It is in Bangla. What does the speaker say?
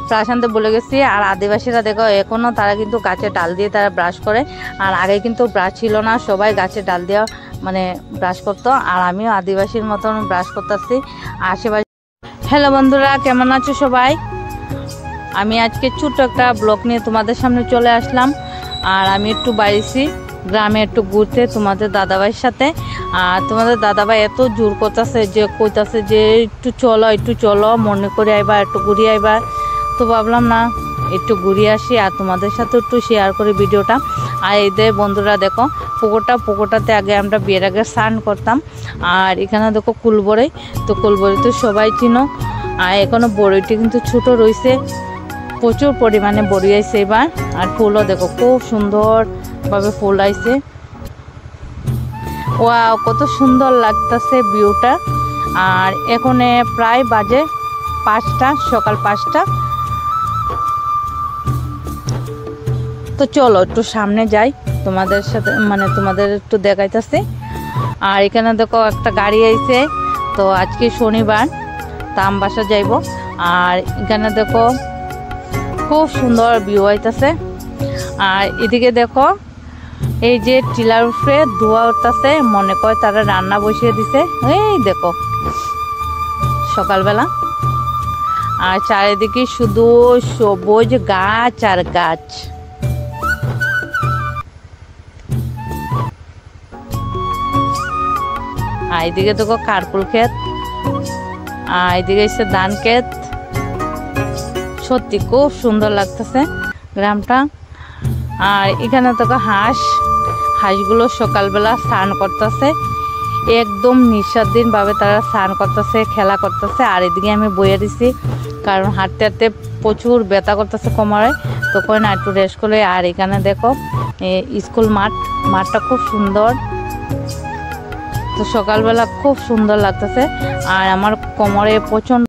প্রাশান্তে বলে গেছি। আর আদিবাসীরা দেখো এখনো তারা কিন্তু গাছের ডাল দিয়ে তারা ব্রাশ করে। আর আগে কিন্তু ব্রাশ ছিল না, সবাই গাছের ডাল দিয়ে মানে ব্রাশ করতো। আর আমিও আদিবাসীর মতন ব্রাশ করতেছি আশেপাশে। হ্যালো বন্ধুরা, কেমন আছো সবাই? আমি আজকে ছোট্ট একটা ব্লগ নিয়ে তোমাদের সামনে চলে আসলাম। আর আমি একটু বাইরেছি গ্রামে একটু ঘুরতে তোমাদের দাদাভাইয়ের সাথে। আর তোমাদের দাদাভাই এত জোর করতেছে যে কইতাছে যে একটু চলো মনে করে আইবা, একটু ঘুরিয়ে আইবা। তো ভাবলাম না একটু ঘুরিয়ে আসি আর তোমাদের সাথে একটু শেয়ার করি ভিডিওটা। আর এদের বন্ধুরা দেখো পুকুরটাতে আগে আমরা বিয়ের আগে স্নান করতাম। আর এখানে দেখো কুলবড়ই, তো কুলবড়ি তো সবাই চিনো। আর এখনো বড়ইটি কিন্তু ছোট রয়েছে, প্রচুর পরিমাণে বড়ি আইছে এবার। আর ফুলও দেখো খুব সুন্দরভাবে ফুল আইছে। ওয়াও, কত সুন্দর লাগতেছে ভিউটা। আর এখানে প্রায় বাজে 5টা, সকাল 5টা। তো চলো একটু সামনে যাই, তোমাদের সাথে মানে তোমাদের একটু দেখাইতেছি। আর এখানে দেখো একটা গাড়ি আইছে, তো আজকে শনিবার, তা আমবাসা যাইব। আর এখানে দেখো খুব সুন্দর ভিউ আইতাছে। আর এদিকে দেখো এই যে টিলার উপরে ধোয়া উঠতেছে, মনে করে তারা রান্না বসিয়ে দিছে। এই দেখো সকালবেলা। আর চারিদিকে শুধু সবুজ গাছ আর গাছ। আর এদিকে দেখো কারকুল ক্ষেত, আর এদিকে এসে ধান ক্ষেত। সত্যি খুব সুন্দর লাগতেছে গ্রামটা। আর এখানে দেখো হাঁসগুলো সকালবেলা স্নান করতেছে, একদম নিঃস্বাধীনভাবে তারা স্নান করতেছে, খেলা করতেছে। আর এদিকে আমি বইয়ে দিছি, কারণ হাঁটতে হাঁটতে প্রচুর ব্যথা করতেছে কোমরে, তখন না একটু রেস্ট করে। আর এখানে দেখো স্কুল মাঠটা খুব সুন্দর। তো সকালবেলা খুব সুন্দর লাগতেছে। আর আমার কোমরে প্রচন্ড